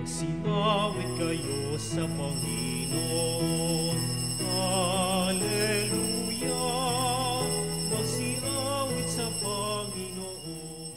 Magsinawit kayo sa Panginoon. Hallelujah! Magsinawit sa Panginoon.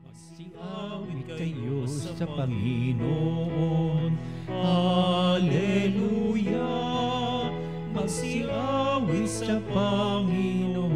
Magsinawit kayo sa Panginoon. Hallelujah! Magsinawit sa Panginoon.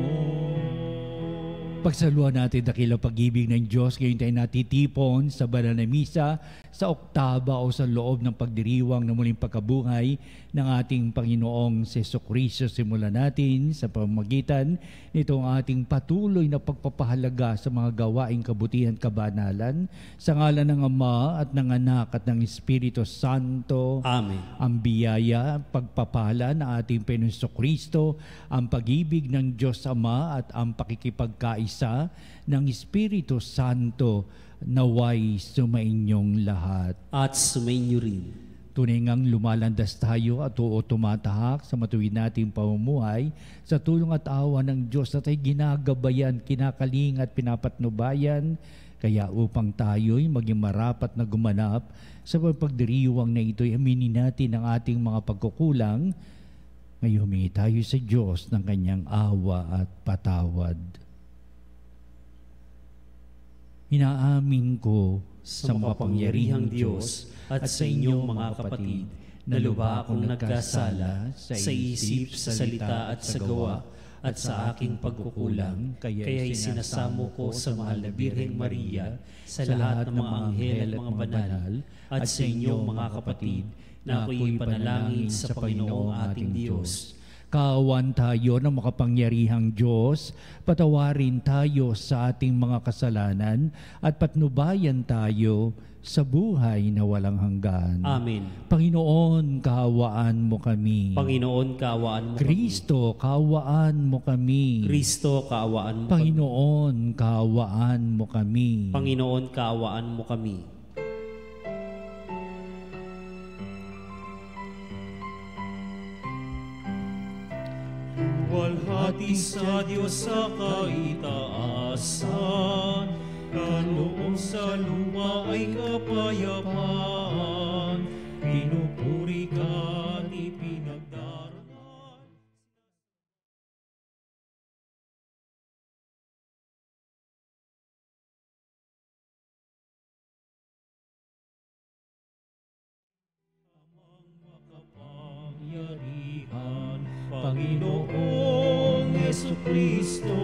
Pagsaluhan natin dakilang pag-ibig ng Diyos, ngayon tayo natitipon sa banal na misa, sa oktaba o sa loob ng pagdiriwang ng muling pagkabuhay ng ating Panginoong Jesucristo. Simulan natin sa pamamagitan nitong ating patuloy na pagpapahalaga sa mga gawaing kabutihan kabanalan, sa ngalan ng Ama at ng Anak at ng Espiritu Santo. Amen. Ang biyaya, pagpapala ng ating Panginoong Jesucristo, ang pag-ibig ng Diyos Ama at ang pakikipagkaisa ng Espiritu Santo naway sumainyong lahat. At sumainyo rin. Tunay ngang lumalandas tayo at tumatahak sa matuwid nating pamumuhay sa tulong at awa ng Diyos na tayo ginagabayan, kinakaling at pinapatnubayan. Kaya upang tayo'y maging marapat na gumanap sa pagdiriwang na ito'y aminin natin ang ating mga pagkukulang. Ngayon humingi tayo sa Diyos ng kanyang awa at patawad. Inaamin ko sa makapangyarihang Diyos at sa inyong mga kapatid na lubha akong nagkasala sa isip, sa salita at sa gawa at sa aking pagkukulang, kaya'y sinasamo ko sa mahal na Birheng Maria, sa lahat ng mga anghel at mga banal, at sa inyong mga kapatid na ako'y panalangin sa Panginoong ating Diyos. Kaawan tayo ng makapangyarihang Diyos, patawarin tayo sa ating mga kasalanan at patnubayan tayo sa buhay na walang hanggan. Amen. Panginoon, kaawaan mo kami. Panginoon, kaawaan mo Kristo, kaawaan mo kami. Kristo, kaawaan mo Panginoon, kaawaan mo kami. Panginoon, kaawaan mo kami. Luwalhati sa Diyos sa kaitaasan, kaloob sa lupa ay kapayapaan, pinupuri ka at ipinagdarangal. Amang makapangyarihan, Panginoong Jesucristo,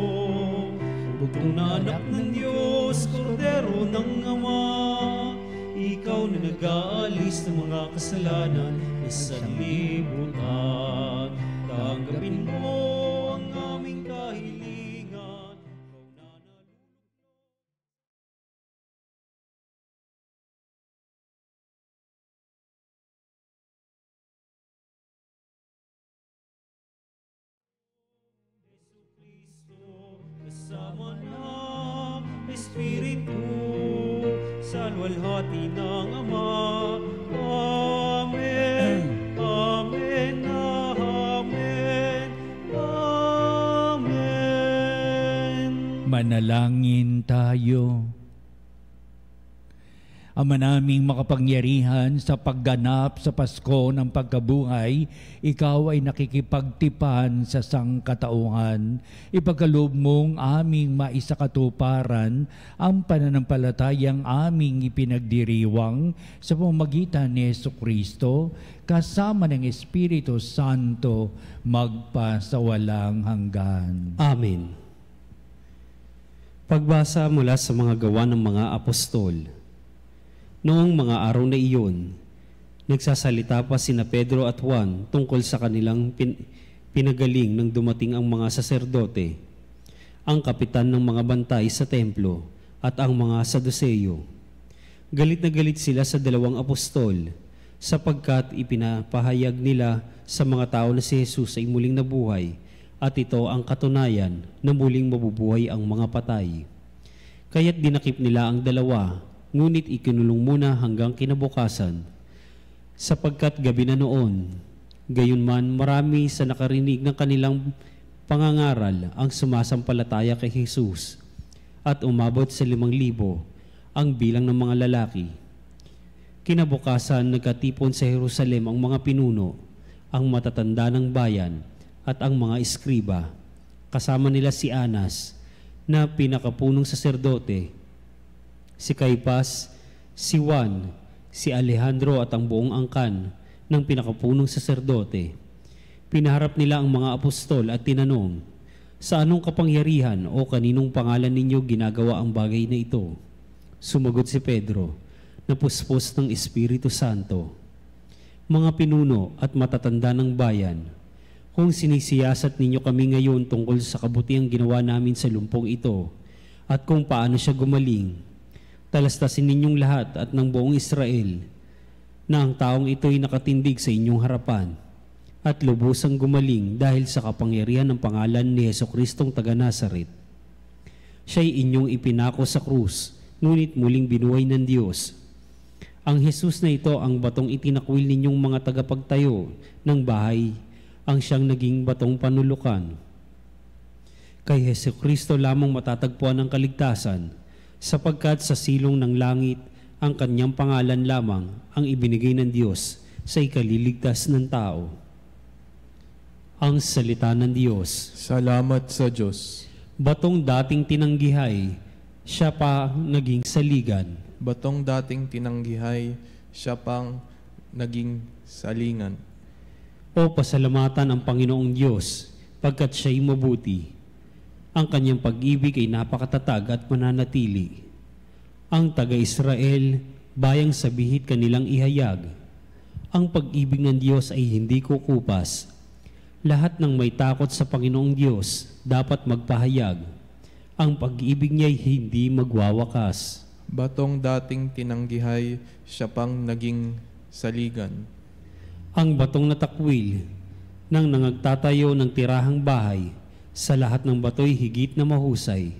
bugtong na anak ng Diyos, kordero ng Ama, ikaw na nag-aalis ng mga kasalanan na sanlibutan. Tanggapin mo ang aming kahilingan, ikaw na nalulugod. Kasama ng Espiritu sa luwalhati ng Ama. Amen, amen, amen, amen. Manalangin tayo. Ama naming makapangyarihan, sa pagganap sa Pasko ng pagkabuhay, ikaw ay nakikipagtipan sa sangkatauhan. Ipagkaloob mong aming maisakatuparan ang pananampalatayang aming ipinagdiriwang sa pamamagitan ni Jesucristo, kasama ng Espiritu Santo, magpasawalang hanggan. Amen. Pagbasa mula sa mga gawa ng mga apostol. Noong mga araw na iyon, nagsasalita pa sina Pedro at Juan tungkol sa kanilang pinagaling nang dumating ang mga saserdote, ang kapitan ng mga bantay sa templo at ang mga Saduseyo. Galit na galit sila sa dalawang apostol sapagkat ipinapahayag nila sa mga tao na si Jesus ay muling nabuhay at ito ang katunayan na muling mabubuhay ang mga patay. Kaya't dinakip nila ang dalawa ngunit ikinulong muna hanggang kinabukasan, sapagkat gabi na noon. Gayunman marami sa nakarinig ng kanilang pangangaral ang sumasampalataya kay Jesus, at umabot sa 5,000 ang bilang ng mga lalaki. Kinabukasan nagkatipon sa Jerusalem ang mga pinuno, ang matatanda ng bayan at ang mga eskriba. Kasama nila si Anas na pinakapunong saserdote, si Caiphas, si Juan, si Alejandro at ang buong angkan ng pinakapunong saserdote. Pinaharap nila ang mga apostol at tinanong, "Sa anong kapangyarihan o kaninong pangalan ninyo ginagawa ang bagay na ito?" Sumagot si Pedro, napuspos ng Espiritu Santo, "Mga pinuno at matatanda ng bayan, kung sinisiyasat ninyo kami ngayon tungkol sa kabutiang ginawa namin sa lumpong ito at kung paano siya gumaling, talastasin ninyong lahat at ng buong Israel na ang taong ito'y nakatindig sa inyong harapan at lubusang gumaling dahil sa kapangyarihan ng pangalan ni Jesucristong taga Nazaret. Siya'y inyong ipinako sa krus, ngunit muling binuhay ng Diyos. Ang Jesus na ito ang batong itinakwil ninyong mga tagapagtayo ng bahay, ang siyang naging batong panulukan. Kay Jesucristo lamang matatagpuan ang kaligtasan, sapagkat sa silong ng langit ang kanyang pangalan lamang ang ibinigay ng Diyos sa ikaliligtas ng tao." Ang salita ng Diyos. Salamat sa Diyos. Batong dating tinanggihay, siya pa naging saligan. Batong dating tinanggihay, siya pang naging salingan. O pasalamatan ang Panginoong Diyos, pagkat siya'y mabuti. Ang kanyang pag-ibig ay napakatatag at mananatili. Ang taga-Israel, bayang sa bihit kanilang ihayag. Ang pag-ibig ng Diyos ay hindi kukupas. Lahat ng may takot sa Panginoong Diyos dapat magpahayag. Ang pag-ibig niya'y hindi magwawakas. Batong dating tinanggihay, siya pang naging saligan. Ang batong natakwil ng nangagtatayo ng tirahang bahay, sa lahat ng bato'y higit na mahusay.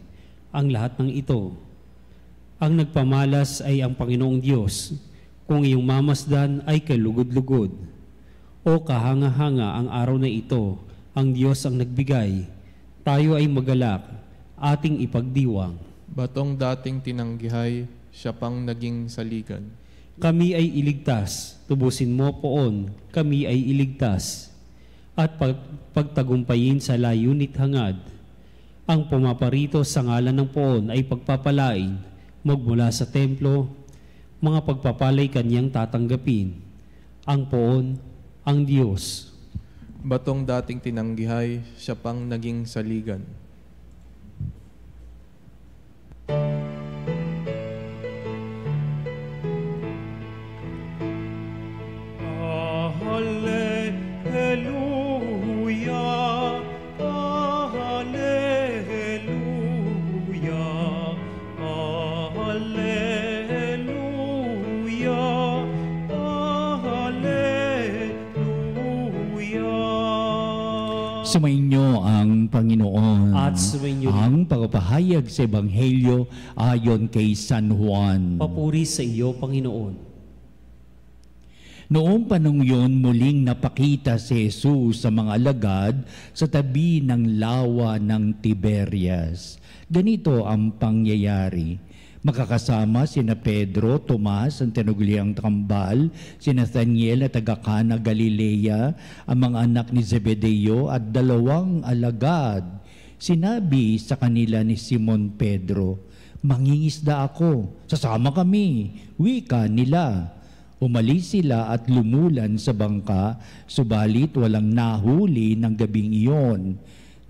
Ang lahat ng ito. Ang nagpamalas ay ang Panginoong Diyos. Kung iyong mamasdan ay kalugod-lugod. O kahanga-hanga ang araw na ito, ang Diyos ang nagbigay. Tayo ay magalak, ating ipagdiwang. Batong dating tinanggihay, siya pang naging saligan. Kami ay iligtas, tubusin mo poon, kami ay iligtas. At pagtagumpayin sa layunit hangad. Ang pumaparito sa ngalan ng poon ay pagpapalain, magmula sa templo, mga pagpapalay kanyang tatanggapin. Ang poon, ang Diyos. Batong dating tinanggihay, siya pang naging saligan. Sumainyo ang Panginoon At sumainyo rin. ang pagpapahayag sa Ebanghelyo ayon kay San Juan. Papuri sa iyo, Panginoon. Noong panong yun, muling napakita si Jesus sa mga alagad sa tabi ng lawa ng Tiberias. Ganito ang pangyayari. Makakasama sina Pedro, Tomas, ang tinuguliang kambal, si Nathaniel na taga-Cana, Galilea, ang mga anak ni Zebedeo at 2 alagad. Sinabi sa kanila ni Simon Pedro, "Mangingisda ako, sasama kami." Wika nila. Umalis sila at lumulan sa bangka, subalit walang nahuli ng gabing iyon.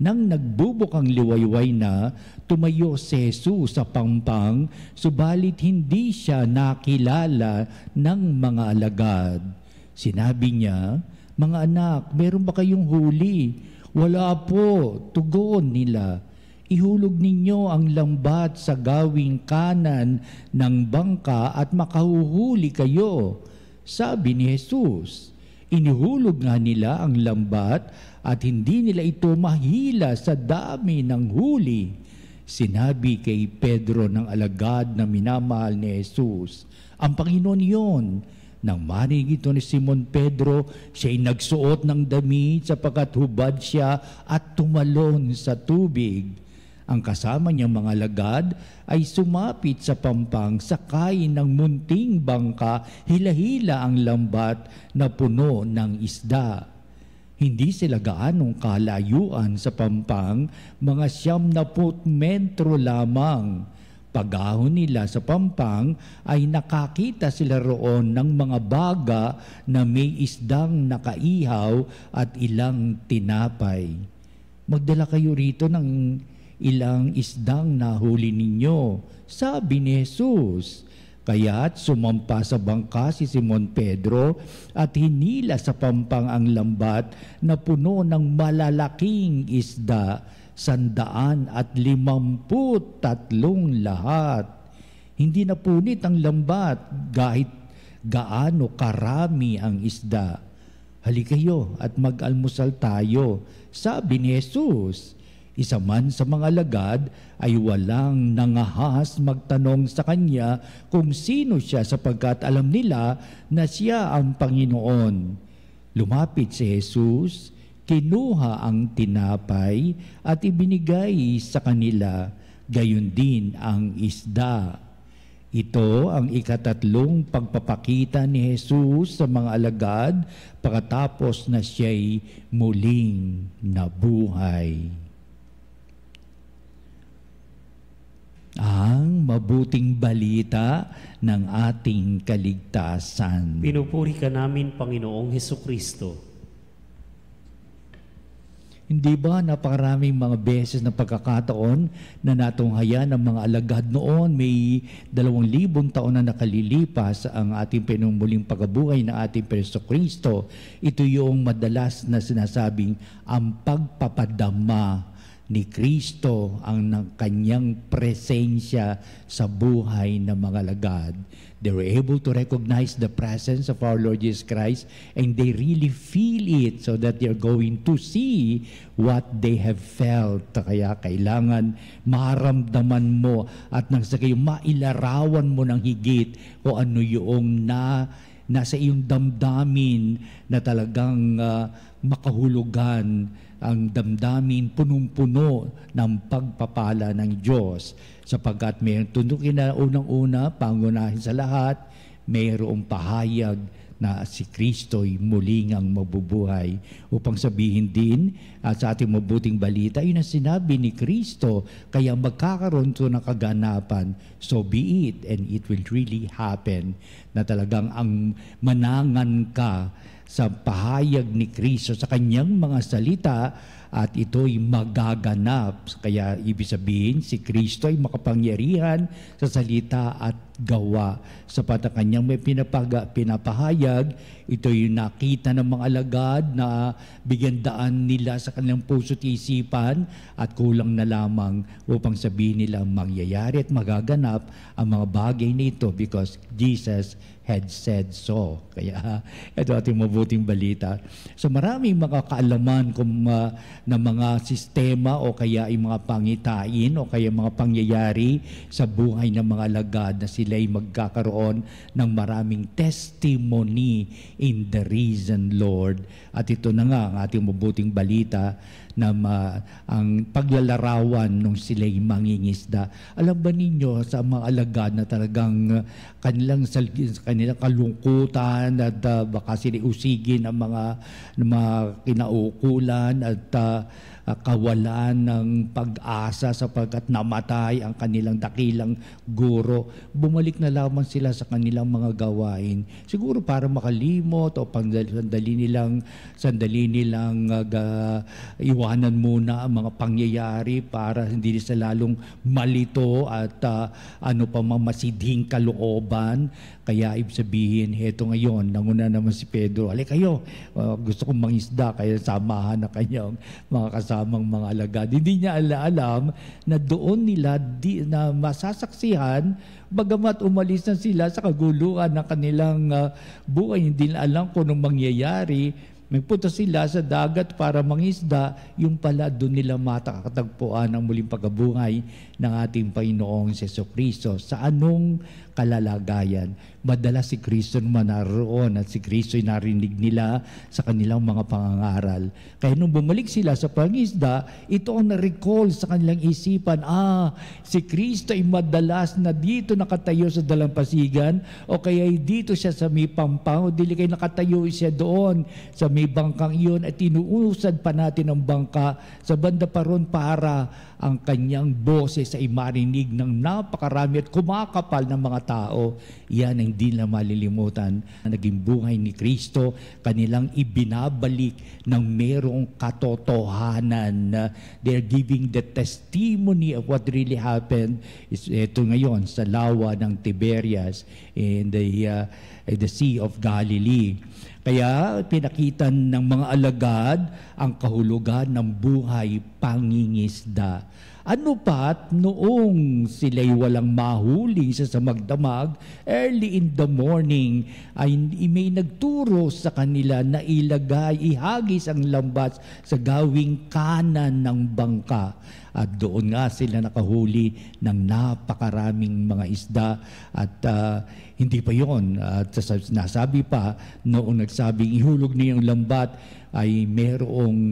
Nang nagbubukang liwayway na, tumayo si Jesus sa pampang, subalit hindi siya nakilala ng mga alagad. Sinabi niya, "Mga anak, meron ba kayong huli?" "Wala po," tugon nila. "Ihulog ninyo ang lambat sa gawing kanan ng bangka at makahuhuli kayo." Sabi ni Jesus. Inihulog nga nila ang lambat at hindi nila ito mahila sa dami ng huli. Sinabi kay Pedro ng alagad na minamahal ni Jesus, "Ang Panginoon iyon." Nang marinig ito ni Simon Pedro, siya'y nagsuot ng damit sapagkat hubad siya at tumalon sa tubig. Ang kasama niyang mga alagad ay sumapit sa pampang, sakay ng munting bangka, hila-hila ang lambat na puno ng isda. Hindi sila gaanong kalayuan sa pampang, mga 90 metro lamang. Pag-ahon nila sa pampang ay nakakita sila roon ng mga baga na may isdang nakaihaw at ilang tinapay. "Magdala kayo rito ng ilang isdang nahuli ninyo," sabi ni Jesus. Kaya't sumampa sa bangka si Simon Pedro at hinila sa pampang ang lambat na puno ng malalaking isda, 153 lahat. Hindi napunit ang lambat kahit gaano karami ang isda. "Halika kayo at mag-almusal tayo," sabi ni Jesus. Isa man sa mga alagad ay walang nangahas magtanong sa kanya kung sino siya sapagkat alam nila na siya ang Panginoon. Lumapit si Jesus, kinuha ang tinapay at ibinigay sa kanila, gayon din ang isda. Ito ang ikatatlong pagpapakita ni Jesus sa mga alagad pagkatapos na siya'y muling nabuhay. Ang mabuting balita ng ating kaligtasan. Pinupuri ka namin, Panginoong Hesukristo. Hindi ba napakaraming mga beses na pagkakataon na natunghayan ng mga alagad noon, may 2,000 taon na nakalilipas ang ating pinumuling pagkabuhay ng ating Hesukristo. Ito yung madalas na sinasabing ang pagpapadama ni Kristo ang kanyang presensya sa buhay ng mga alagad. They were able to recognize the presence of our Lord Jesus Christ and they really feel it so that they're going to see what they have felt. Kaya kailangan maramdaman mo at nang sa kayo mailarawan mo ng higit kung ano yung nasa iyong damdamin na talagang makahulugan ang damdamin punong-puno ng pagpapala ng Diyos. Sapagkat mayroong tundukin na unang-una, pangunahin sa lahat, mayroong pahayag na si Kristo'y muling ang mabubuhay. Upang sabihin din sa ating mabuting balita, yun ang sinabi ni Kristo, kaya magkakaroon ito ng kaganapan, so be it, and it will really happen, na talagang ang manangan ka sa pahayag ni Kristo sa kanyang mga salita at ito'y magaganap. Kaya ibig sabihin, si Kristo ay makapangyarihan sa salita at gawa. Sapat ang kanyang may pinapahayag, ito'y nakita ng mga alagad na bigyan daan nila sa kanilang puso't isipan at kulang na lamang upang sabihin nila mangyayari at magaganap ang mga bagay nito because Jesus had said so. Kaya ito ating mabuting balita. So maraming mga kaalaman na mga sistema o kaya ay mga pangitain o kaya mga pangyayari sa buhay ng mga alagad na sila'y magkakaroon ng maraming testimony in the risen Lord. At ito na nga ang ating mabuting balita na ang paglalarawan nung sila'y mangingisda. Alam ba ninyo sa mga alagad na talagang kanilang kalungkutan at baka sila'y usigin ang mga kinaukulan at kawalan ng pag-asa sapagkat namatay ang kanilang dakilang guro. Bumalik na lamang sila sa kanilang mga gawain. Siguro para makalimot o sandali nilang iwanan muna ang mga pangyayari para hindi sila lalong malito at masidhing kalooban. Kaya ibig sabihin, heto ngayon, nanguna naman si Pedro, "Alay kayo, gusto kong mangisda," kaya samahan na kanyang mga kasamang mga alagad. Hindi niya alam na doon nila na masasaksihan, bagamat umalis na sila sa kaguluhan ng kanilang buhay, hindi nila alam kung anong mangyayari, Magpunta sila sa dagat para mangisda, yung pala doon nila matakatagpuan ang muling pagkabuhay ng ating Panginoong Jesucristo. Sa anong kalalagayan? Madalas si Kristo naman naroon at si Kristo ay narinig nila sa kanilang mga pangangaral. Kaya nung bumalik sila sa pangisda, ito ang na-recall sa kanilang isipan, si Kristo ay madalas na dito nakatayo sa dalampasigan o kaya dito siya sa may pampang o dili kayo nakatayo siya doon sa may bangkang iyon at inuusad pa natin ang bangka sa banda pa ron para ang kanyang boses ay marinig ng napakarami at kumakapal ng mga tao. Yan ang hindi na malilimutan na naging buhay ni Kristo, kanilang ibinabalik ng merong katotohanan. They're giving the testimony of what really happened. Ito ngayon sa lawa ng Tiberias in the Sea of Galilee. Kaya pinakitan ng mga alagad ang kahulugan ng buhay pangingisda. Ano pat noong sila'y walang mahuli sa magdamag, early in the morning, ay may nagturo sa kanila na ihagis ang lambat sa gawing kanan ng bangka. At doon nga sila nakahuli ng napakaraming mga isda at hindi pa yon. At nasabi pa noong nagsabing ihulog niyo yung lambat ay merong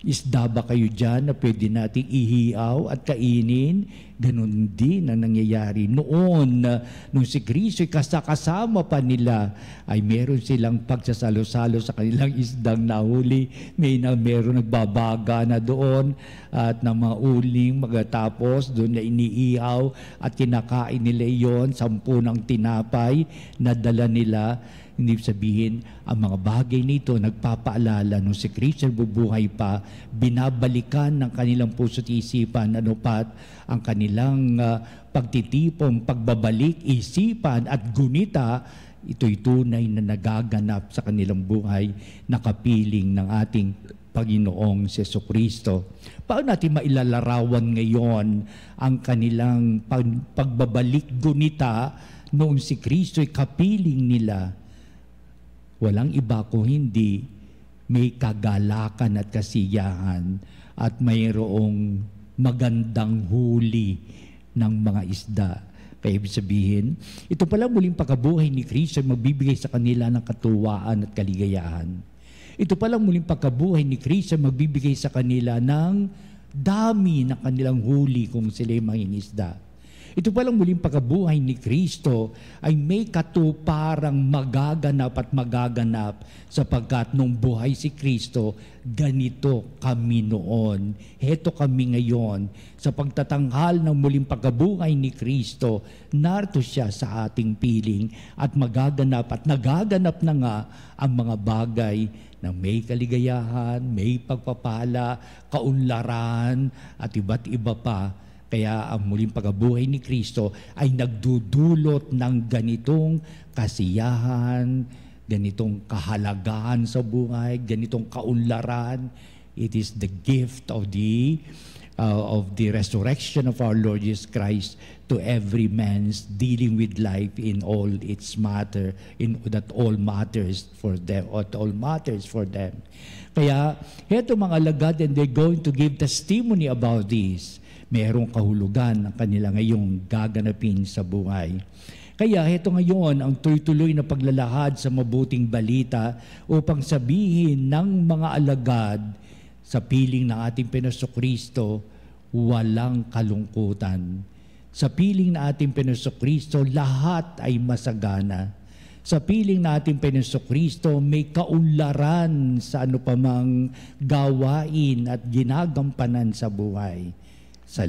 isda ba kayo dyan na pwede nating ihiaw at kainin? Ganon din ang nangyayari noon. Nung si Kristo ay kasama pa nila, ay meron silang pagsasalo-salo sa kanilang isdang nahuli. Meron nagbabaga na doon at ng mga uling magatapos doon na iniihaw at kinakain nila iyon, 10 ng tinapay na dala nila. Hindi sabihin, ang mga bagay nito nagpapaalala nung si Kristo bubuhay pa, binabalikan ng kanilang puso't isipan, ano pat ang kanilang pagtitipon, pagbabalik, isipan at gunita, ito'y tunay na nagaganap sa kanilang buhay na kapiling ng ating Panginoong Jesucristo. Paano natin mailalarawan ngayon ang kanilang pagbabalik gunita noong si Kristo ay kapiling nila? Walang iba kung hindi may kagalakan at kasiyahan at mayroong magandang huli ng mga isda. Kaya ibig sabihin, ito pala muling pagkabuhay ni Kristo ay magbibigay sa kanila ng katuwaan at kaligayahan. Ito pala muling pagkabuhay ni Kristo ay magbibigay sa kanila ng dami ng kanilang huli kung sila'y mangingisda. Ito palang muling pagkabuhay ni Kristo ay may katuparang magaganap at magaganap sapagkat nung buhay si Kristo, ganito kami noon. Heto kami ngayon. Sa pagtatanghal ng muling pagkabuhay ni Kristo, narito siya sa ating piling at magaganap at nagaganap na nga ang mga bagay na may kaligayahan, may pagpapala, kaunlaran at iba't iba pa. Kaya ang muling pagkabuhay ni Kristo ay nagdudulot ng ganitong kasiyahan, ganitong kahalagahan sa buhay, ganitong kaunlaran. It is the gift of the resurrection of our Lord Jesus Christ to every man's dealing with life in all its matter, that all matters for them, or all matters for them. Kaya, heto mga alagad, and they're going to give testimony about this. Mayroong kahulugan ang kanila ngayong gaganapin sa buhay. Kaya ito ngayon ang tuloy-tuloy na paglalahad sa mabuting balita upang sabihin ng mga alagad sa piling ng ating Panginoong Kristo, walang kalungkutan. Sa piling ng ating Panginoong Kristo, lahat ay masagana. Sa piling ng ating Panginoong Kristo, may kaunlaran sa anupamang gawain at ginagampanan sa buhay. Sa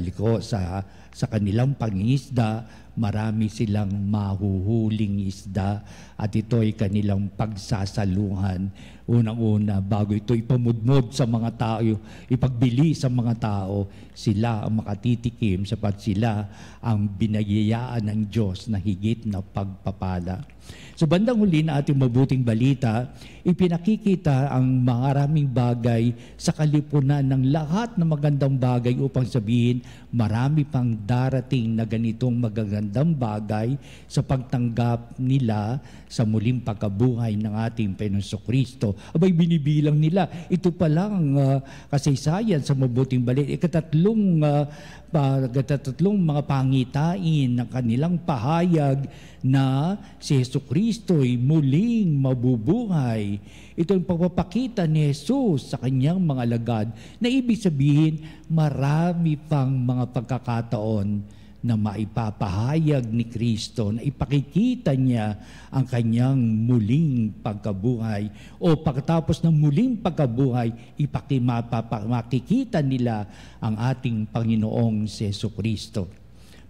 kanilang pangingisda, marami silang mahuhuling isda at ito ay kanilang pagsasaluhan. Unang-una, bago ito ipamudmod sa mga tao, ipagbili sa mga tao, sila ang makatitikim sapat sila ang binayayaan ng Diyos na higit na pagpapala. Sa bandang huli na ating mabuting balita, ipinakikita ang maraming bagay sa kalipunan ng lahat ng magandang bagay upang sabihin marami pang darating na ganitong magagandang bagay sa pagtanggap nila sa muling pagkabuhay ng ating Panginoong Kristo. Abay, binibilang nila. Ito palang kasaysayan sa mabuting balita. Ikatatlong mga pangitain ng kanilang pahayag na si Jesucristo'y muling mabubuhay. Ito ang pagpapakita ni Jesus sa kanyang mga alagad na ibig sabihin marami pang mga pagkakataon na maipapahayag ni Kristo, na ipakikita niya ang kanyang muling pagkabuhay. O pagkatapos ng muling pagkabuhay, makikita nila ang ating Panginoong si Jesucristo.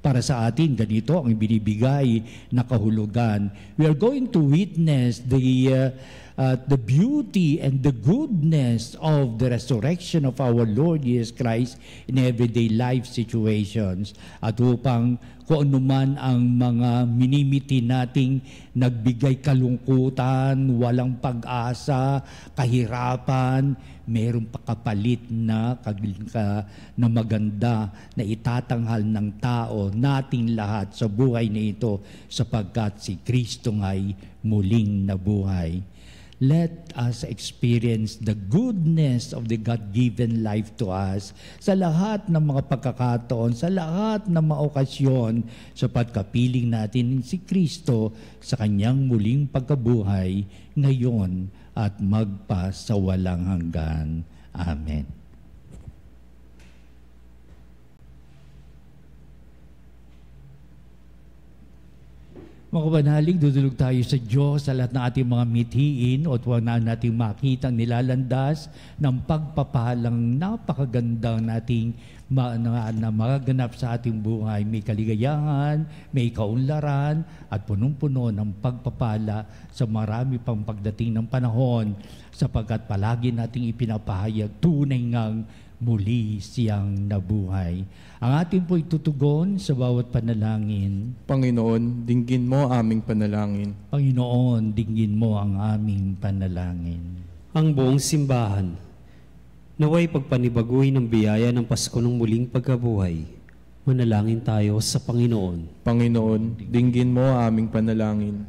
Para sa atin, ganito ang binibigay na kahulugan. We are going to witness the beauty and the goodness of the resurrection of our Lord Jesus Christ in everyday life situations. At upang kung ano man ang mga minimiti nating nagbigay kalungkutan, walang pag-asa, kahirapan, mayroong pakapalit na maganda na itatanghal ng tao nating lahat sa buhay na ito sapagkat si Kristo nga'y muling nabuhay. Let us experience the goodness of the God-given life to us sa lahat ng mga pagkakataon, sa lahat ng mga okasyon, sapat kapiling natin si Kristo sa kanyang muling pagkabuhay ngayon at magpasawalang hanggan. Amen. Mga kabanalig, dudulog tayo sa Diyos sa lahat ng ating mga mithiin o huwag na nating makita ang nilalandas ng pagpapalang napakaganda nating na magaganap sa ating buhay. May kaligayahan, may kaunlaran at punong-puno ng pagpapala sa marami pang pagdating ng panahon sapagkat palagi nating ipinapahayag tunay ngang muli siyang nabuhay. Ang ating po'y tutugon sa bawat panalangin. Panginoon, dinggin mo aming panalangin. Panginoon, dinggin mo ang aming panalangin. Ang buong simbahan, naway pagpanibaguhin ng biyaya ng Pasko ng muling pagkabuhay. Manalangin tayo sa Panginoon. Panginoon, dinggin mo aming panalangin.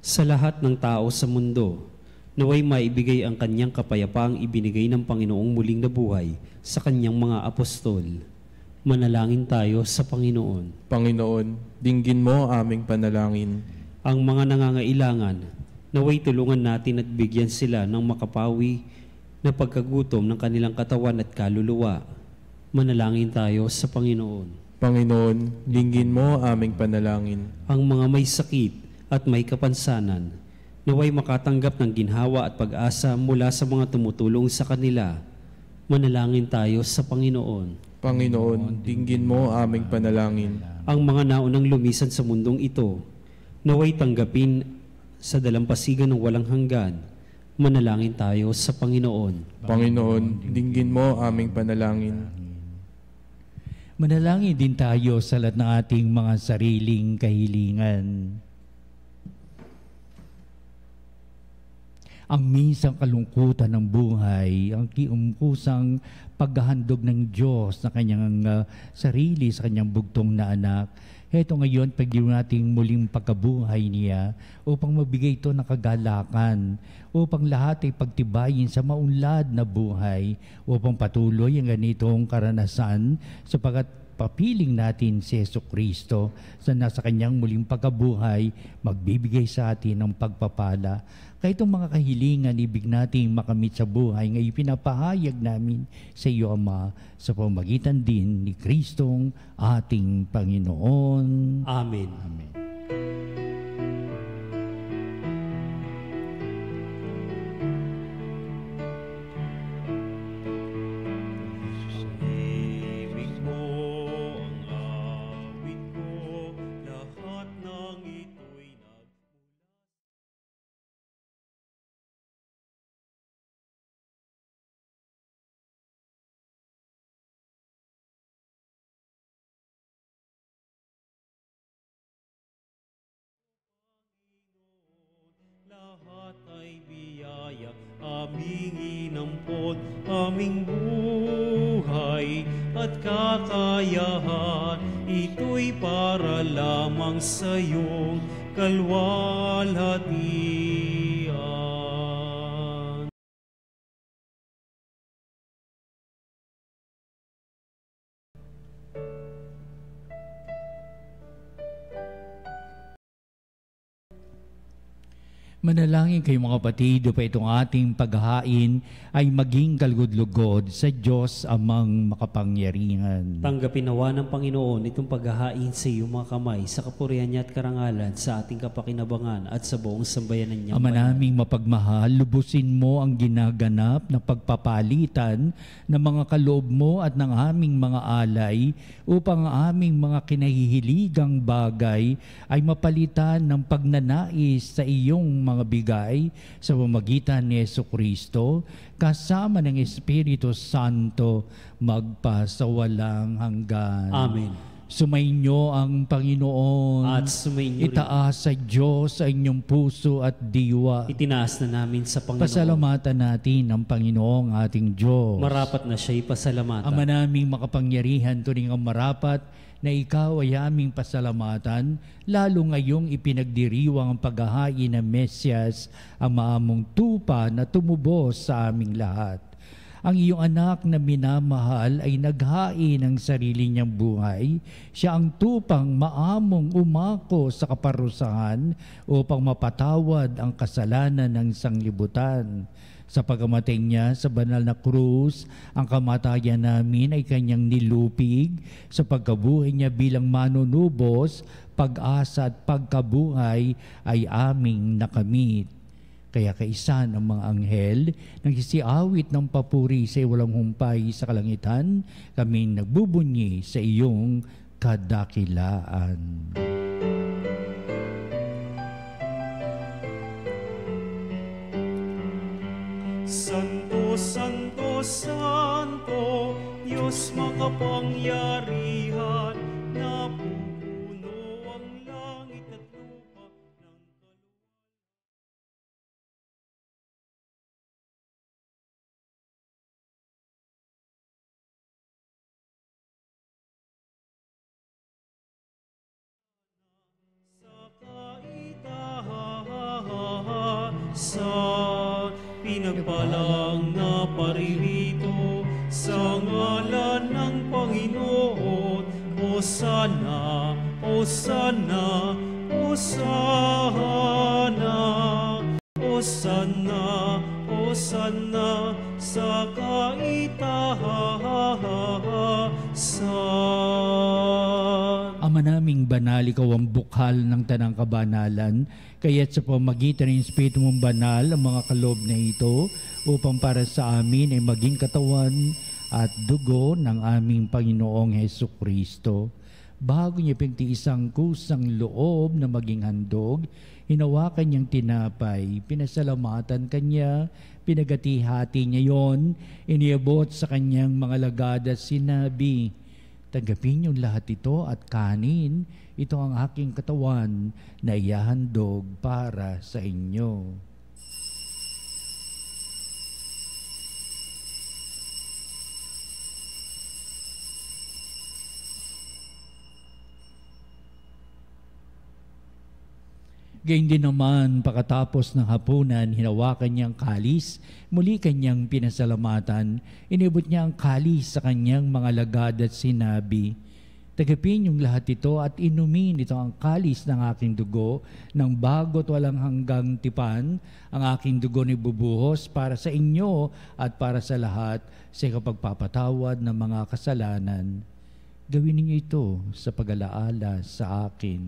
Sa lahat ng tao sa mundo, naway maibigay ang kanyang kapayapaang ibinigay ng Panginoong muling nabuhay sa kanyang mga apostol. Manalangin tayo sa Panginoon. Panginoon, dinggin mo aming panalangin. Ang mga nangangailangan, naway tulungan natin at bigyan sila ng makapawi na pagkagutom ng kanilang katawan at kaluluwa. Manalangin tayo sa Panginoon. Panginoon, dinggin mo aming panalangin. Ang mga may sakit at may kapansanan, naway makatanggap ng ginhawa at pag-asa mula sa mga tumutulong sa kanila. Manalangin tayo sa Panginoon. Panginoon, dinggin mo aming panalangin. Ang mga naunang lumisan sa mundong ito, naway tanggapin sa dalampasigan ng walang hanggan. Manalangin tayo sa Panginoon. Panginoon, dinggin mo aming panalangin. Manalangin din tayo sa lahat ng ating mga sariling kahilingan. Ang minsang kalungkutan ng buhay, ang kiumkusang paghahandog ng Diyos na kanyang sarili sa kanyang bugtong na anak. Heto ngayon, pagdiwang nating muling pagkabuhay niya upang mabigay ito ng kagalakan, upang lahat ay pagtibayin sa maunlad na buhay, upang patuloy ang ganitong karanasan sapagat papiling natin si Jesucristo sa nasa kanyang muling pagkabuhay, magbibigay sa atin ng pagpapala. Kaya itong mga kahilingan, ibig nating makamit sa buhay, ngayon pinapahayag namin sa iyo, Ama, sa pamagitan din ni Kristong ating Panginoon. Amen. Amen. Lahat ay biyaya, aming inampon, aming buhay at kakayahan. Ito'y para lamang sa iyong kalwalhatian. Manalangin kayo mga kapatid, upang itong ating paghahain ay maging kalugod-lugod sa Diyos amang makapangyarihan. Tanggapin nawa ng Panginoon itong paghahain sa iyong mga kamay sa kapurihan niya at karangalan sa ating kapakinabangan at sa buong sambayanan niya. Ama naming mapagmahal, lubusin mo ang ginaganap na pagpapalitan ng mga kaloob mo at ng aming mga alay upang ang aming mga kinahihiligang bagay ay mapalitan ng pagnanais sa iyong mga bigay sa pamamagitan ni Jesucristo kasama ng Espiritu Santo magpasawalang hanggan. Amen. Sumainyo ang Panginoon At sumainyo rin. Itaas sa Diyos sa inyong puso at diwa. Itinaas na namin sa Panginoon. Pasalamatan natin ang Panginoong ating Diyos. Marapat na siya'y pasalamatan. Ama naming makapangyarihan, turing ang marapat na ikaw ay aming pasalamatan, lalo ngayong ipinagdiriwang ang paghahain ng Mesyas, ang maamong tupa na tumubos sa aming lahat. Ang iyong anak na minamahal ay naghain ng sarili niyang buhay. Siya ang tupang maamong umako sa kaparusahan upang mapatawad ang kasalanan ng sanglibutan. Sa pagkamatay niya sa banal na krus, ang kamatayan namin ay kanyang nilupig. Sa pagkabuhay niya bilang manunubos, pag-asa at pagkabuhay ay aming nakamit. Kaya kaisa ng mga anghel, nagsisiawit ng papuri sa walang humpay sa kalangitan, kaming nagbubunyi sa iyong kadakilaan. Santo, Santo, Santo, Diyos makapangyarihan, napupuno ang langit at lupa ng sa pinagpalang na paririto sa ngalan ng Panginoon. Hosana, Hosana, Hosana, Hosana, Hosana sa kaitaasan. Ama naming banal, ikaw ang bukhal ng tanang kabanalan, kaya't sa pamagitan ng Espiritu mong banal ang mga kaloob na ito upang para sa amin ay maging katawan at dugo ng aming Panginoong Hesukristo. Bago niya pinagtiis ang kusang loob na maging handog, hinawakan niyang tinapay, pinasalamatan kanya, pinagati-hati niya yon, iniabot sa kanyang mga lagad at sinabi, "Tanggapin niyong lahat ito at kanin. Ito ang aking katawan na ihahandog para sa inyo." Gayun din naman, pagkatapos ng hapunan, hinawakan niya ang kalis, muli kanyang pinasalamatan, inibot niya ang kalis sa kanyang mga lagad at sinabi, "Tagapin yung lahat ito at inumin ito ang kalis ng aking dugo, ng bago't walang hanggang tipan, ang aking dugo ni bubuhos para sa inyo at para sa lahat sa kapagpapatawad ng mga kasalanan. Gawin niyo ito sa pag-alaala sa akin."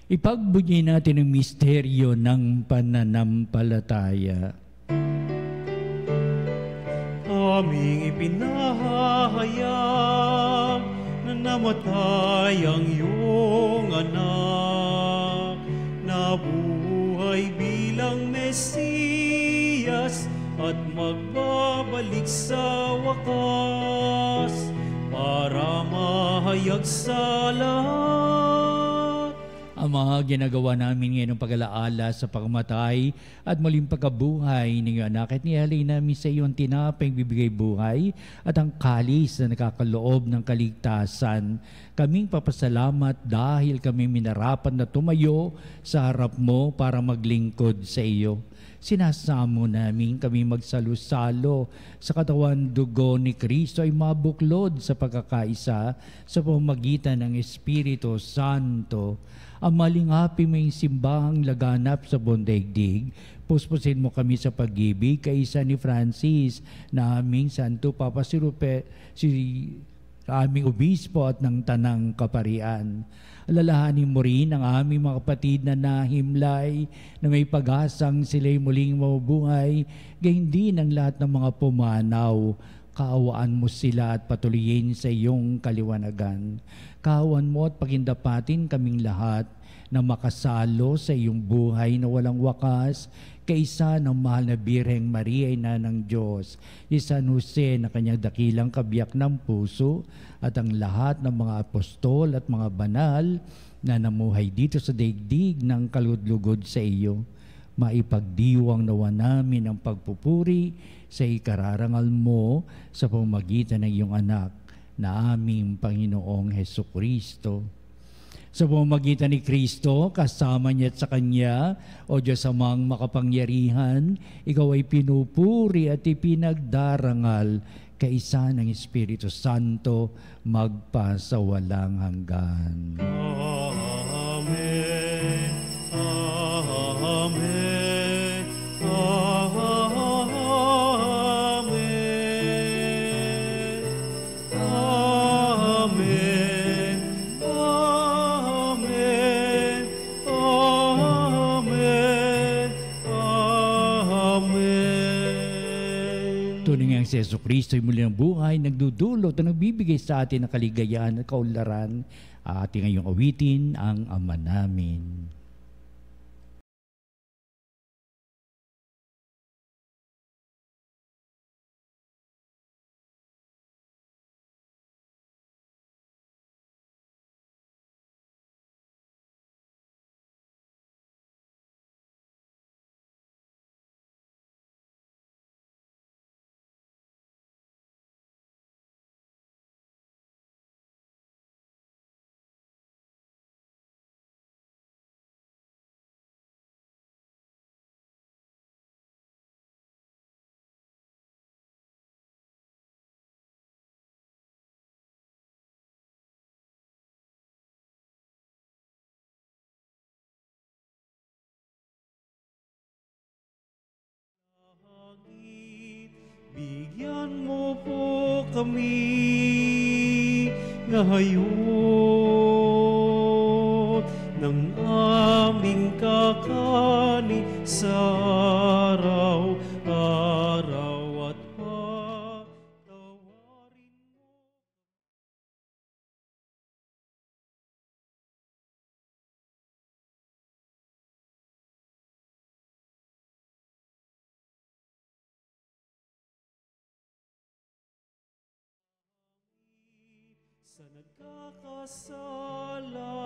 Ipagbunyi natin ang misteryo ng pananampalataya. Aming ipinahayag na namatay ang iyong anak, nabuhay bilang Mesiyas at magbabalik sa wakas para mahayag sa lahat. Ang mga ginagawa namin ngayon ng pag-alaala sa pagkamatay at muling pagkabuhay ng iyong anak at nihalay namin sa iyong tinapay bibigay buhay at ang kalis na nakakaloob ng kaligtasan. Kaming papasalamat dahil kami minarapan na tumayo sa harap mo para maglingkod sa iyo. sinasamo namin kami magsalo-salo sa katawan dugo ni Kristo ay mabuklod sa pagkakaisa sa pamamagitan ng Espiritu Santo. Ang malingapi mo yung simbahang laganap sa buong daigdig, puspusin mo kami sa pag-ibig kaisa ni Francis na aming Santo Papa si aming obispo at ng tanang kaparian. Alalahanin mo rin ang aming mga kapatid na nahimlay na may pag-asang sila'y muling mabubuhay, gayon din ang lahat ng mga pumanaw. Kaawaan mo sila at patuloyin sa iyong kaliwanagan. Kaawaan mo at pagindapatin kaming lahat na makasalo sa iyong buhay na walang wakas, kaisa ng mahal na Birheng Maria, Ina ng Diyos, si San Jose na kanyang dakilang kabiyak ng puso, at ang lahat ng mga apostol at mga banal na namuhay dito sa daigdig ng kalugod-lugod sa iyo. Maipagdiwang nawa namin ang pagpupuri sa ikararangal mo sa pamamagitan ng iyong anak na aming Panginoong Hesukristo. Sa pamamagitan ni Kristo, kasama niya at sa Kanya, o Diyos amang makapangyarihan, ikaw ay pinupuri at ipinagdarangal kaisa ng Espiritu Santo magpasawalang hanggan. Amen. Amen. Amen. Amen. Amen. Amen. Amen. Tunay nga si Jesucristo ay muli ng buhay, nagdudulot at nagbibigay sa atin ng kaligayahan at kaunlaran. Ating ngayong awitin ang Ama namin. Bigyan mo po kami ngayon ng aming kakanin sa araw-araw at patawarin mo. Sa nagkakasala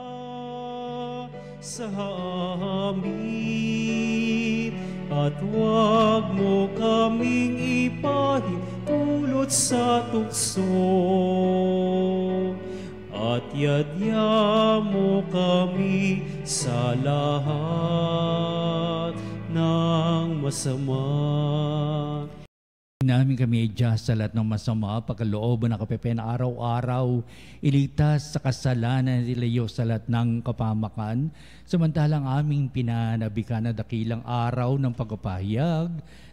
sa amin, at huwag mo kaming ipahintulot sa tukso, at yadya mo kami sa lahat ng masama. Namin kami adjust sa lahat ng masama, pagkalooban ng kapepen araw-araw, iligtas sa kasalanan, ilayo sa lahat ng kapamakan, samantalang aming pinanabikan na dakilang araw ng pagpapahayag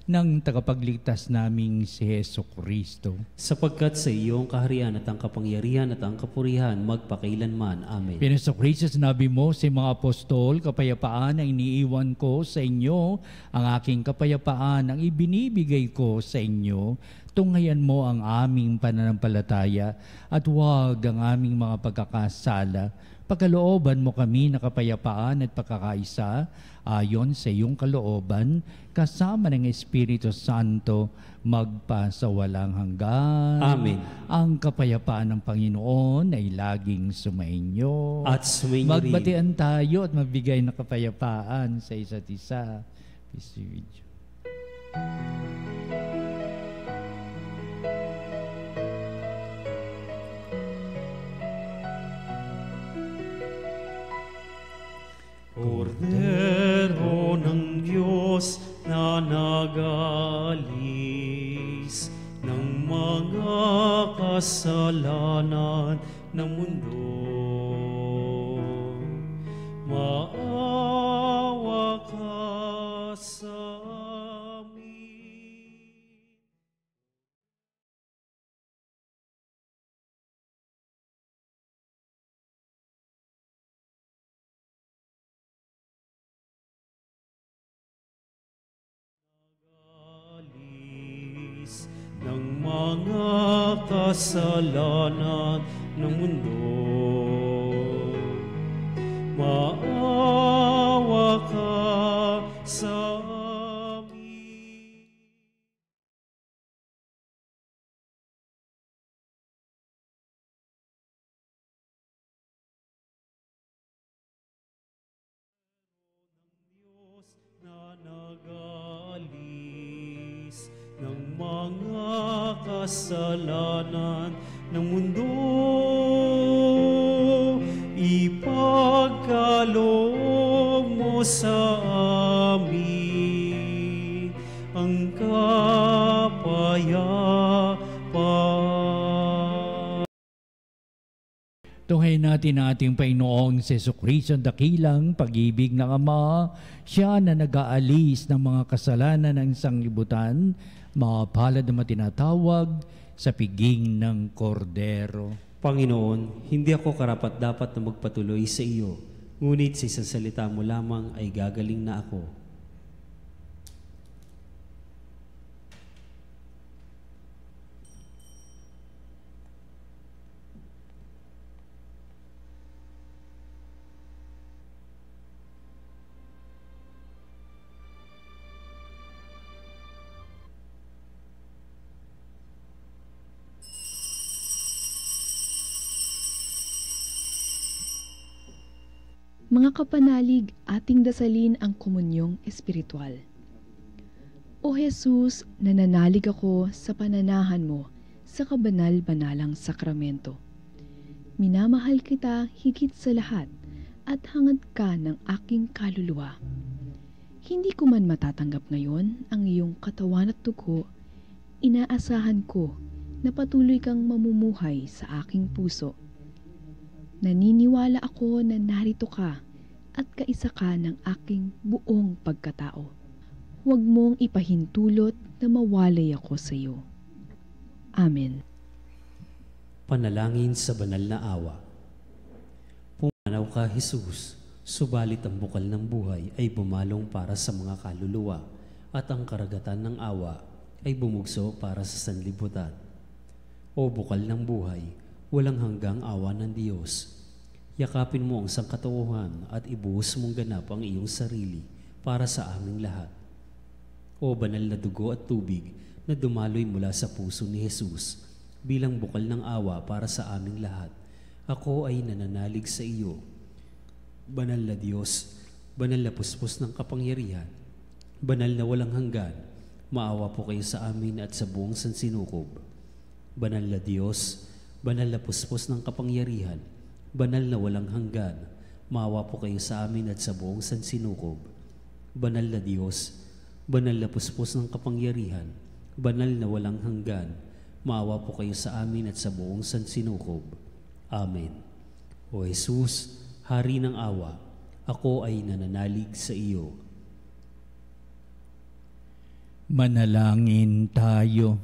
ng tagapagligtas naming si Jesucristo. Sapagkat sa iyong kaharian at ang kapangyarihan at ang kapurihan magpakailanman. Amen. Jesucristo, sinabi mo sa mga apostol, kapayapaan ang iniiwan ko sa inyo, ang aking kapayapaan ang ibinibigay ko sa inyo. Tunghayan mo ang aming pananampalataya at huwag ang aming mga pagkakasala. Pagkalooban mo kami na kapayapaan at pagkakaisa ayon sa iyong kalooban, kasama ng Espiritu Santo, magpasawalang hanggan. Amen. Ang kapayapaan ng Panginoon ay laging sumainyo. At sumainyo rin. Magbatian tayo at magbigay ng kapayapaan sa isa't isa. Peace be with you. Kordero ng Diyos na nagalis ng mga kasalanan ng mundo. Maawa ka sa amin. Nagalis ng mga kasalanan ng mundo. Maawa ka sa amin. Diyos na nagalis ng mga kasalanan ng mundo, ipagkaloob mo sa amin ang kapayapaan. Tunghayin natin ang ating Panginoong Jesucristo, ang dakilang pag-ibig ng Ama. Siya na nag-aalis ng mga kasalanan ng sanglibutan, mapalad na matinatawag sa piging ng kordero. Panginoon, hindi ako karapat-dapat na magpatuloy sa iyo, ngunit sa isang salita mo lamang ay gagaling na ako. Mga kapanalig, ating dasalin ang komunyong espiritual. O Jesus, nananalig ako sa pananahan mo sa kabanal-banalang sakramento. Minamahal kita higit sa lahat at hangad ka ng aking kaluluwa. Hindi ko man matatanggap ngayon ang iyong katawan at dugo, inaasahan ko na patuloy kang mamumuhay sa aking puso. Naniniwala ako na narito ka at kaisa ka ng aking buong pagkatao. Huwag mong ipahintulot na mawalay ako sa iyo. Amen. Panalangin sa banal na awa. Pumanaw ka, Jesus, subalit ang bukal ng buhay ay bumalong para sa mga kaluluwa at ang karagatan ng awa ay bumugso para sa sanlibutan. O bukal ng buhay, walang hanggang awa ng Diyos. Yakapin mo ang sangkatauhan at ibuhos mong ganap ang iyong sarili para sa aming lahat. O banal na dugo at tubig na dumaloy mula sa puso ni Jesus bilang bukal ng awa para sa aming lahat, ako ay nananalig sa iyo. Banal na Diyos, banal na puspos ng kapangyarihan, banal na walang hanggan, maawa po kayo sa amin at sa buong sansinukob. Banal na Diyos, banal na puspos ng kapangyarihan, banal na walang hanggan, maawa po kayo sa amin at sa buong sansinukob. Banal na Diyos, banal na puspos ng kapangyarihan, banal na walang hanggan, maawa po kayo sa amin at sa buong sansinukob. Amen. O Jesus, Hari ng awa, ako ay nananalig sa iyo. Manalangin tayo.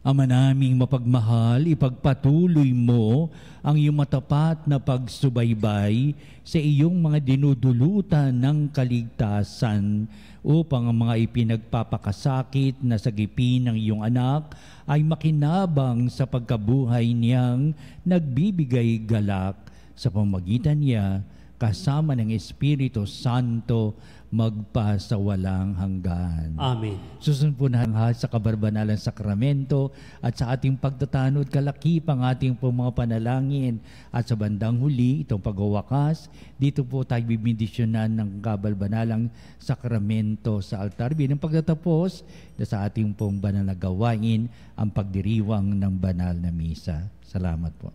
Ama naming mapagmahal, ipagpatuloy mo ang iyong matapat na pagsubaybay sa iyong mga dinudulutan ng kaligtasan upang ang mga ipinagpapakasakit na sagipin ng iyong anak ay makinabang sa pagkabuhay niyang nagbibigay galak sa pamamagitan niya kasama ng Espiritu Santo magpasawalang hanggan. Amen. Susunod po na sa kabarbanalang sakramento at sa ating pagtatanod kalakip ang ating po mga panalangin at sa bandang huli, itong pagwawakas, dito po tayo bibindisyonan ng kabarbanalang sakramento sa altar. Bilang pagtatapos sa ating pong banal na gawain ang pagdiriwang ng banal na misa. Salamat po.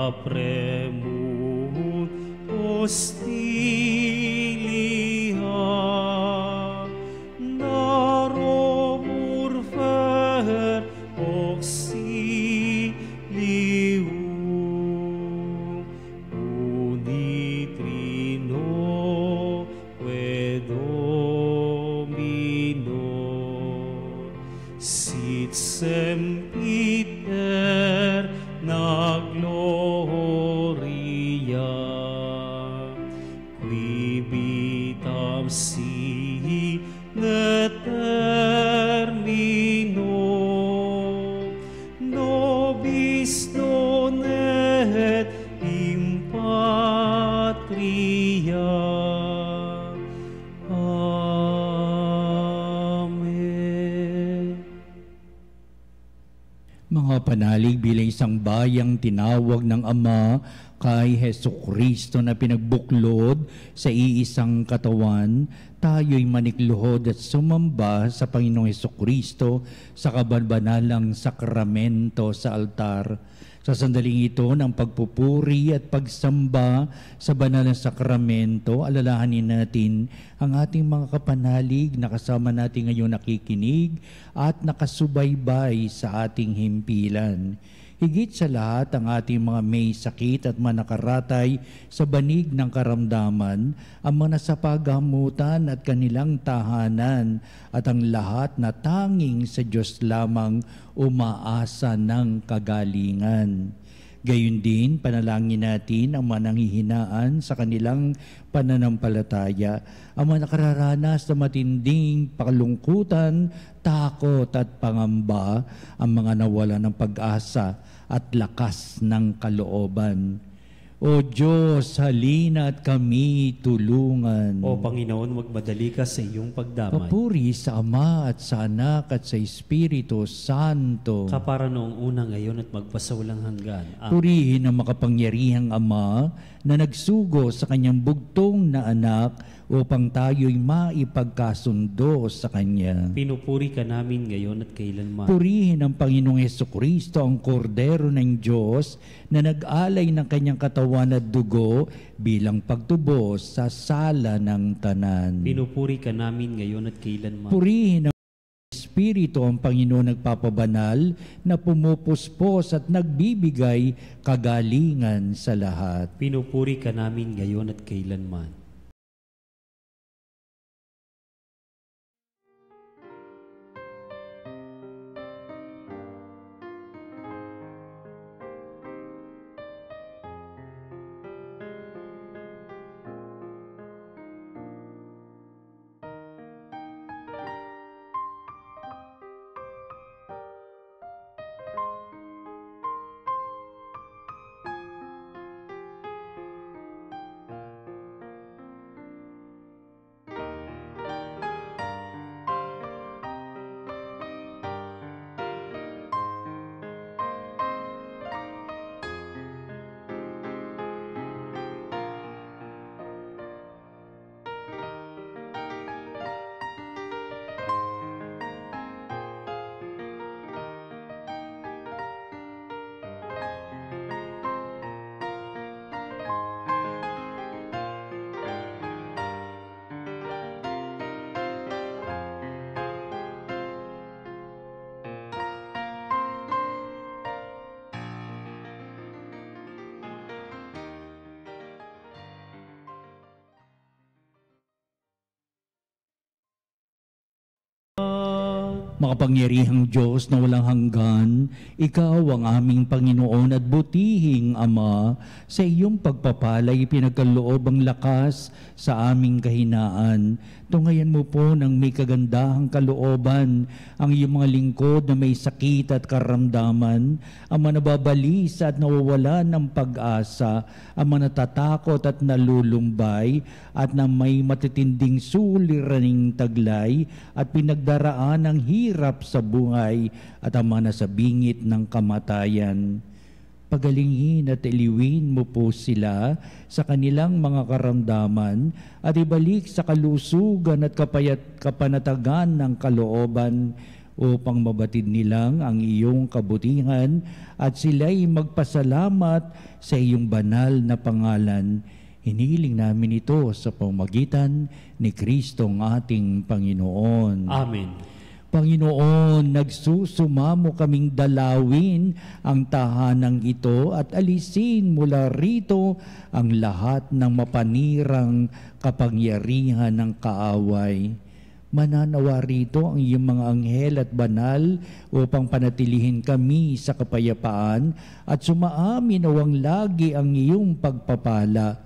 apremut hostilia, naro urfer auxilium, unitrino que Domino, sit sempiter na gloria, qui vitam sine termino, nobis non et in patria. Amen. Mga panalig bilang isang bayang tinawag ng Ama kay Hesukristo na pinagbuklod sa iisang katawan, tayo'y manikluhod at sumamba sa Panginoong Hesukristo sa kabanbanalang sakramento sa altar. Sa sandaling ito ng pagpupuri at pagsamba sa banal na sakramento, alalahanin natin ang ating mga kapanalig na kasama natin ngayon nakikinig at nakasubaybay sa ating himpilan. Higit sa lahat ang ating mga may sakit at manakaratay sa banig ng karamdaman, ang mga nasa paghamutan at kanilang tahanan, at ang lahat na tanging sa Diyos lamang umaasa ng kagalingan. Gayun din, panalangin natin ang mga nanghihinaan sa kanilang pananampalataya, ang mga nakararanas na matinding pakalungkutan, takot at pangamba, ang mga nawala ng pag-asa at lakas ng kalooban. O Diyos, halina at kami tulungan. O Panginoon, magmadali ka sa iyong pagdamay. Papuri sa Ama at sa Anak at sa Espiritu Santo. Kapara noong una, ngayon at magpasawalang hanggan. Amen. Purihin ang makapangyarihang Ama na nagsugo sa kanyang bugtong na anak upang tayo'y maipagkasundo sa Kanya. Pinupuri ka namin ngayon at kailanman. Purihin ang Panginoong Hesukristo, ang kordero ng Diyos na nag-alay ng kanyang katawan at dugo bilang pagtubos sa sala ng tanan. Pinupuri ka namin ngayon at kailanman. Purihin ang Espiritu, ang Panginoon nagpapabanal na pumupuspos at nagbibigay kagalingan sa lahat. Pinupuri ka namin ngayon at kailanman. Makapangyarihang Diyos na walang hanggan, Ikaw ang aming Panginoon at butihing Ama, sa iyong pagpapalay pinagkaloob ang lakas sa aming kahinaan. Tungayan mo po ng may kagandahang kalooban ang iyong mga lingkod na may sakit at karamdaman, ang mga nababalisa at nawawala ng pag-asa, ang mga natatakot at nalulumbay, at na may matitinding suliraning taglay at pinagdaraan ng hirap sa buhay at ang mga nasa bingit ng kamatayan. Pagalingin at iliwin mo po sila sa kanilang mga karamdaman at ibalik sa kalusugan at kapanatagan ng kalooban upang mabatid nilang ang iyong kabutihan at sila'y magpasalamat sa iyong banal na pangalan. Hinihiling namin ito sa pamamagitan ni Kristong ating Panginoon. Amen. Panginoon, nagsusumamo kaming dalawin ang tahanang ito at alisin mula rito ang lahat ng mapanirang kapangyarihan ng kaaway. Mananawa rito ang iyong mga anghel at banal upang panatilihin kami sa kapayapaan at sumaamin nawang lagi ang iyong pagpapala.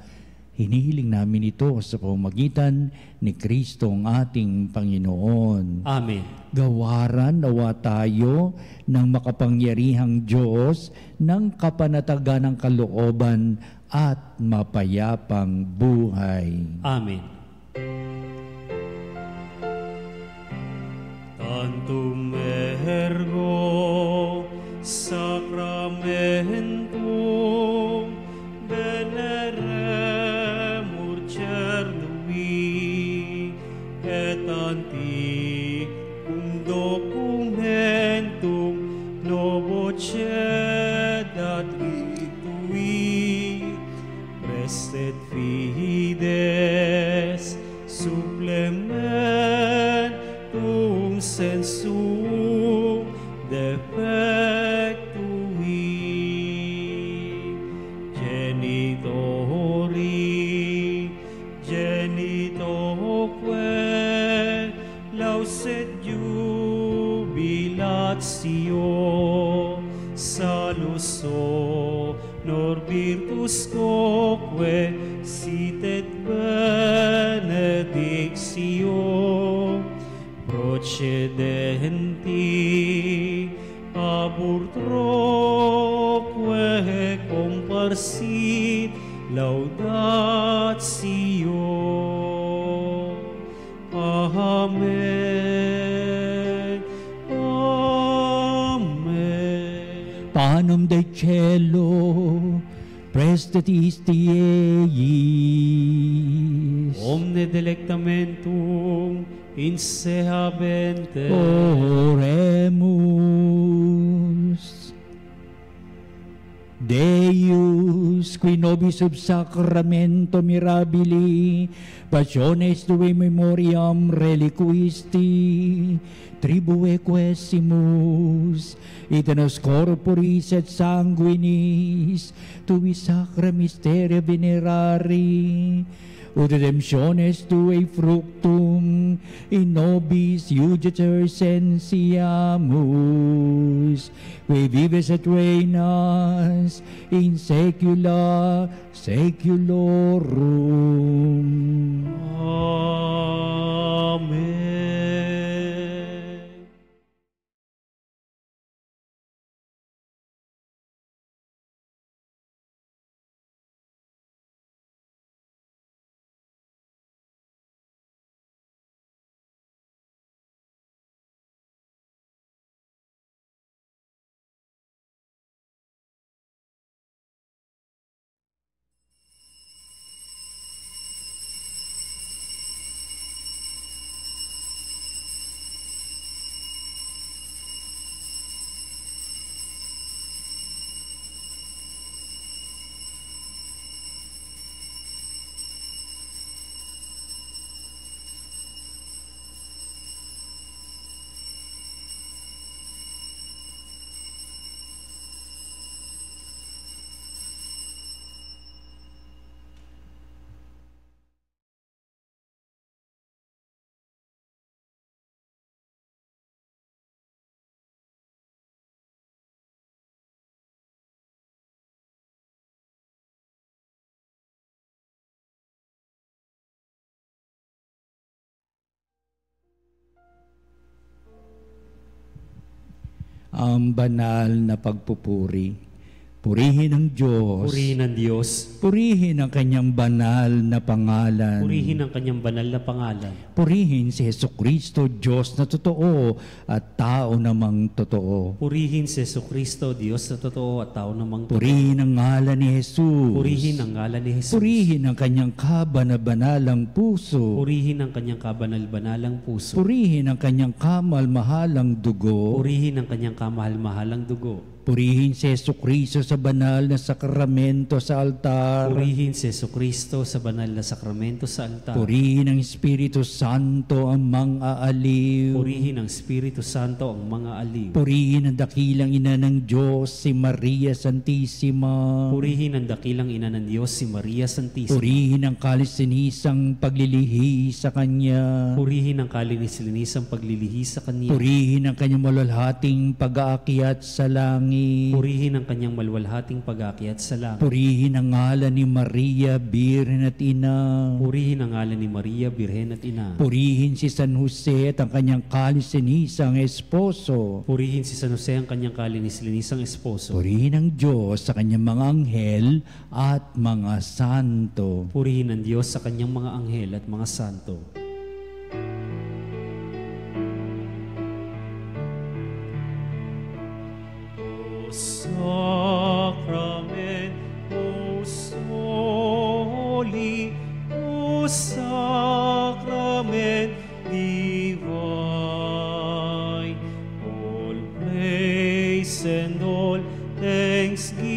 Hinihiling namin ito sa pamamagitan ni Kristong ating Panginoon. Amen. Gawaran nawa tayo ng makapangyarihang Diyos ng kapanatagan ng kalooban at mapayapang buhay. Amen. Tantum ergo sacramentum veneremur cernui et antiquum documentum novo cedat ritui prestet fides supplementum sensum defectui genitori genitoque lauset jubilatio salus honor virtus quoque sitet benedictio procedenti abur troque comparsit laudatio. Amen. Amen. Panem de cielo, prestatisti eis. Omne delectamentum in se habente. Oremus. Deus, qui nobis sub sacramento mirabili, passiones tue memoriam reliquisti, tribue quesimus, itenos corporis et sanguinis, tui sacra mysteria venerari, ut redemptiones tuae fructum in nobis iuditor sensiamus, qui vives et reinas in saecula saeculorum. Amen. Ang banal na pagpupuri. Purihin ang Diyos. Purihin ang Diyos. Purihin ang kanyang banal na pangalan. Purihin ang kanyang banal na pangalan. Purihin si Jesucristo, Diyos na totoo at tao namang totoo. Purihin si Jesucristo, Diyos na totoo at tao namang totoo. Purihin ang ngalan ni Jesus. Purihin ang ngalan ni Jesus. Purihin ang kanyang kabana-banalang puso. Purihin ang kanyang kabanal-banalang puso. Purihin ang kanyang kamal-mahalang dugo. Purihin ang kanyang kamahal-mahalang dugo. Purihin si Jesucristo sa banal na sakramento sa altar. Purihin si Jesucristo sa banal na sakramento sa altar. Purihin ang Espiritu Santo ang mang-aaliw. Purihin ang Espiritu Santo ang mga aliw. Purihin ang dakilang ina ng Diyos, si Maria Santissima. Purihin ang dakilang ina ng Diyos, si Maria Santissima. Purihin ang kalisinisang paglilihi sa Kanya. Purihin ang kalinisan paglilihi sa Kanya. Purihin ang Kanyang malalhating pag-aakyat sa langit. Purihin ang kanyang malwalhating pag-aakyat sa langit. Purihin ang ngalan ni Maria, Birhen at Ina. Purihin ang ngalan ni Maria, Birhen at Ina. Purihin si San Jose at ang kanyang kalisinisang esposo. Purihin si San Jose ang kanyang kalinis-linisang esposo. Purihin ang Diyos sa kanyang mga anghel at mga santo. Purihin ang Diyos sa kanyang mga anghel at mga santo. Sacrament, most holy, O Sacrament divine, all praise and all thanksgiving